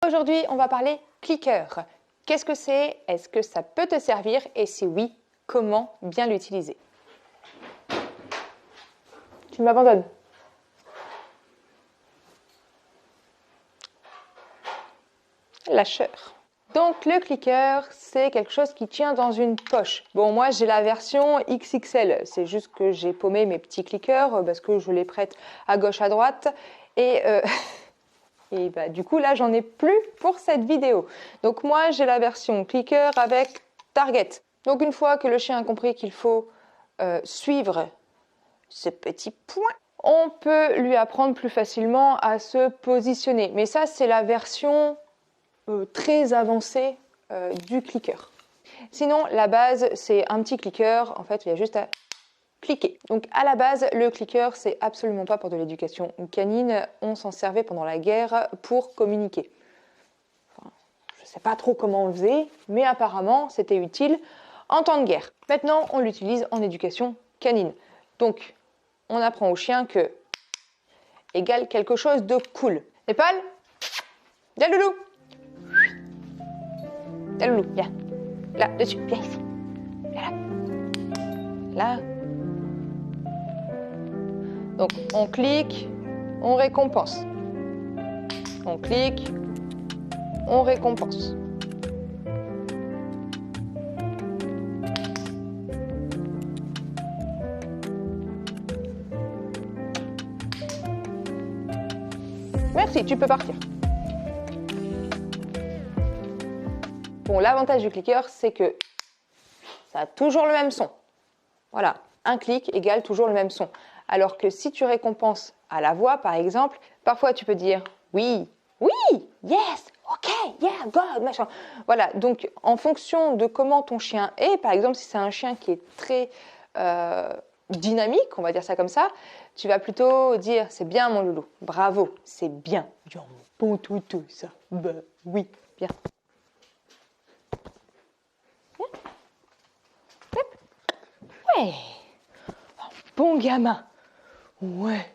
Aujourd'hui, on va parler clicker. Qu'est-ce que c'est? Est-ce que ça peut te servir? Et si oui, comment bien l'utiliser? Tu m'abandonnes. Lâcheur. Donc le clicker, c'est quelque chose qui tient dans une poche. Bon, moi j'ai la version XXL, c'est juste que j'ai paumé mes petits clickers parce que je les prête à gauche à droite et du coup là j'en ai plus pour cette vidéo. Donc moi j'ai la version clicker avec target. Donc une fois que le chien a compris qu'il faut suivre ce petit point, on peut lui apprendre plus facilement à se positionner. Mais ça c'est la version très avancée du clicker. Sinon, la base, c'est un petit clicker. En fait, il y a juste à cliquer. Donc, à la base, le clicker, c'est absolument pas pour de l'éducation canine. On s'en servait pendant la guerre pour communiquer. Enfin, je sais pas trop comment on faisait, mais apparemment, c'était utile en temps de guerre. Maintenant, on l'utilise en éducation canine. Donc, on apprend au chien que égale quelque chose de cool. Népal, viens loulou. Là, loulou, viens. Là, dessus, viens ici. Viens là. Là. Donc, on clique, on récompense. On clique, on récompense. Merci, tu peux partir. Bon, l'avantage du clicker, c'est que ça a toujours le même son. Voilà, un clic égale toujours le même son. Alors que si tu récompenses à la voix, par exemple, parfois tu peux dire oui, oui, yes, ok, yeah, God, machin. Voilà, donc en fonction de comment ton chien est, par exemple, si c'est un chien qui est très dynamique, on va dire ça comme ça, tu vas plutôt dire c'est bien mon loulou, bravo, c'est bien, bon toutou, ça, bah oui, bien. Ouais, bon gamin. Ouais,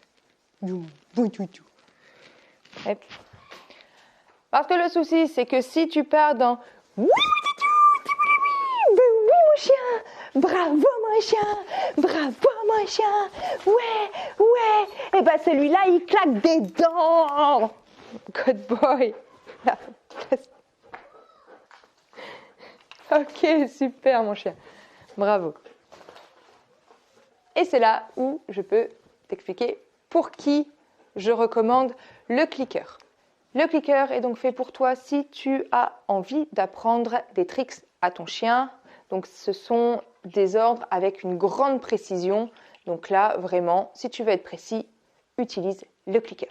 bon toutou. Parce que le souci, c'est que si tu pars dans oui, mon chien, bravo mon chien, ouais, et ben celui-là, il claque des dents. Good boy. Ok, super mon chien, bravo. Et c'est là où je peux t'expliquer pour qui je recommande le clicker. Le clicker est donc fait pour toi si tu as envie d'apprendre des tricks à ton chien. Donc ce sont des ordres avec une grande précision. Donc là, vraiment, si tu veux être précis, utilise le clicker.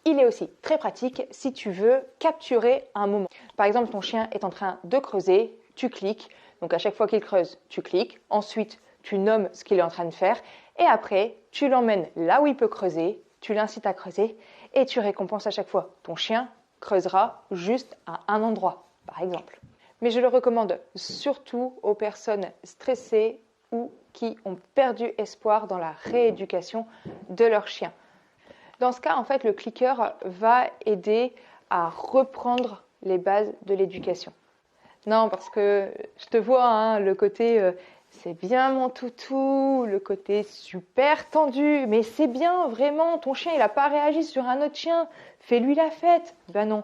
Il est aussi très pratique si tu veux capturer un moment. Par exemple, ton chien est en train de creuser, tu cliques. Donc à chaque fois qu'il creuse, tu cliques. Ensuite, tu nommes ce qu'il est en train de faire et après, tu l'emmènes là où il peut creuser, tu l'incites à creuser et tu récompenses à chaque fois. Ton chien creusera juste à un endroit, par exemple. Mais je le recommande surtout aux personnes stressées ou qui ont perdu espoir dans la rééducation de leur chien. Dans ce cas, en fait, le clicker va aider à reprendre les bases de l'éducation. Non, parce que je te vois, hein, le côté c'est bien mon toutou, le côté super tendu, mais c'est bien, vraiment, ton chien, il n'a pas réagi sur un autre chien, fais-lui la fête. Ben non,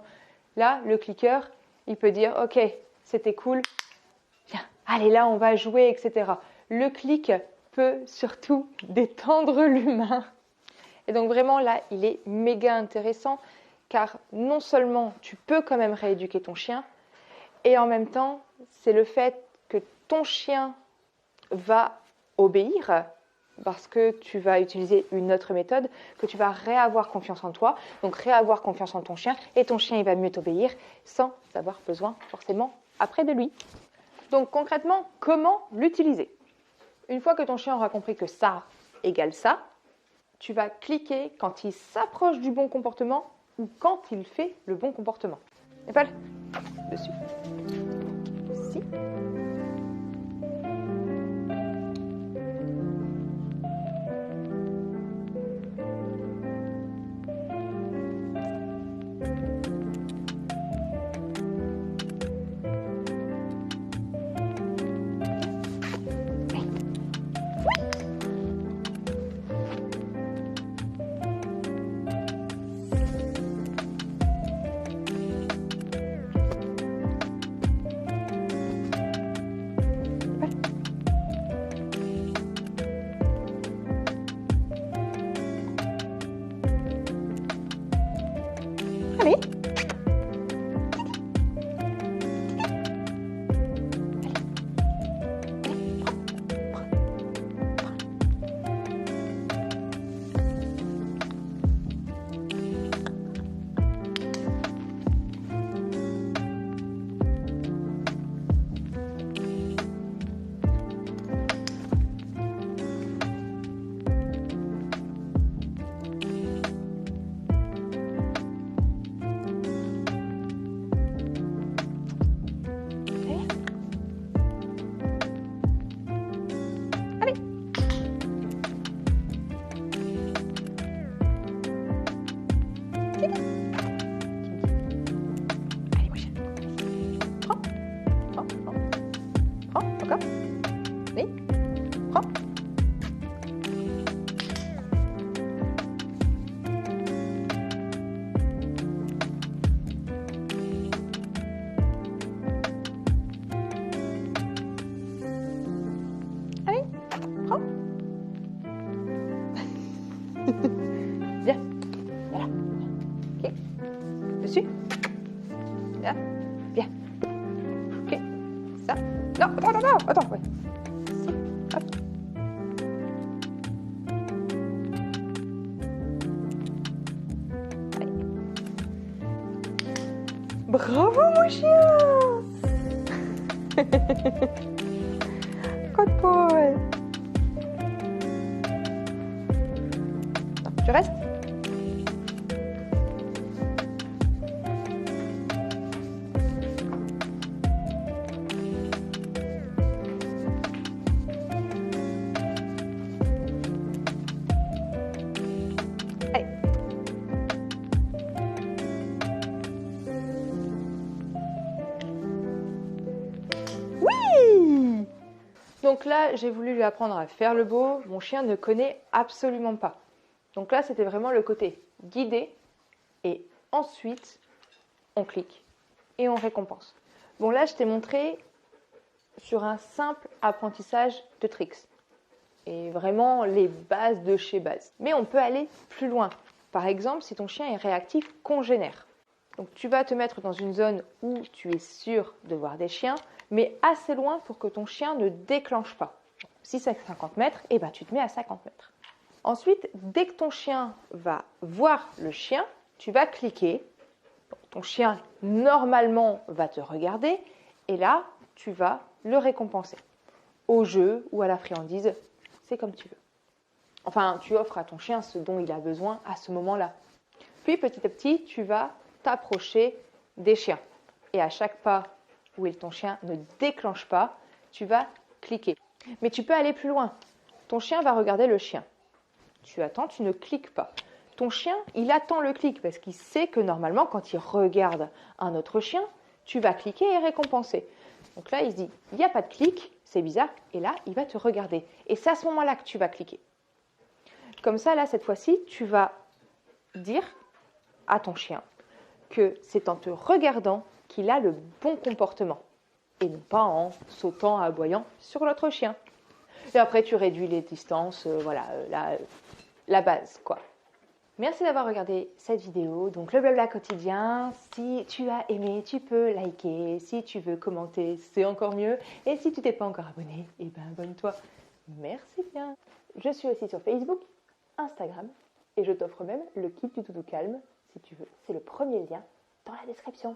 là, le clicker, il peut dire, ok, c'était cool, viens, allez là, on va jouer, etc. Le clic peut surtout détendre l'humain. Et donc vraiment, là, il est méga intéressant, car non seulement tu peux quand même rééduquer ton chien, et en même temps, c'est le fait que ton chien va obéir parce que tu vas utiliser une autre méthode, que tu vas réavoir confiance en toi, donc réavoir confiance en ton chien, et ton chien il va mieux t'obéir sans avoir besoin forcément après de lui. Donc concrètement, comment l'utiliser? Une fois que ton chien aura compris que ça égale ça, tu vas cliquer quand il s'approche du bon comportement ou quand il fait le bon comportement. Népal, dessus. Si. Encore. Oui. Prends. Allez, prends. Viens. Voilà. Ok. Dessus. Là. Viens. Ok. Ça. Non, attends. Ouais. Ici. Hop. Allez. Bravo mon chien. Good boy. Tu restes? Allez. Oui! Donc là, j'ai voulu lui apprendre à faire le beau. Mon chien ne connaît absolument pas. Donc là, c'était vraiment le côté guidé. Et ensuite, on clique et on récompense. Bon, là, je t'ai montré sur un simple apprentissage de tricks. Et vraiment les bases de chez base. Mais on peut aller plus loin. Par exemple, si ton chien est réactif congénère. Donc tu vas te mettre dans une zone où tu es sûr de voir des chiens, mais assez loin pour que ton chien ne déclenche pas. Si c'est 50 mètres, eh ben, tu te mets à 50 mètres. Ensuite, dès que ton chien va voir le chien, tu vas cliquer. Ton chien, normalement, va te regarder. Et là, tu vas le récompenser. Au jeu ou à la friandise, c'est comme tu veux. Enfin, tu offres à ton chien ce dont il a besoin à ce moment-là. Puis, petit à petit, tu vas t'approcher des chiens. Et à chaque pas où ton chien ne déclenche pas, tu vas cliquer. Mais tu peux aller plus loin. Ton chien va regarder le chien. Tu attends, tu ne cliques pas. Ton chien, il attend le clic parce qu'il sait que normalement, quand il regarde un autre chien, tu vas cliquer et récompenser. Donc là, il se dit, il n'y a pas de clic, c'est bizarre. Et là, il va te regarder. Et c'est à ce moment-là que tu vas cliquer. Comme ça, là, cette fois-ci, tu vas dire à ton chien que c'est en te regardant qu'il a le bon comportement et non pas en sautant, aboyant sur l'autre chien. Et après, tu réduis les distances, voilà, la base, quoi. Merci d'avoir regardé cette vidéo, donc le blabla quotidien. Si tu as aimé, tu peux liker. Si tu veux commenter, c'est encore mieux. Et si tu t'es pas encore abonné, eh ben abonne-toi. Merci bien. Je suis aussi sur Facebook, Instagram, et je t'offre même le kit du toutou calme, si tu veux. C'est le premier lien dans la description.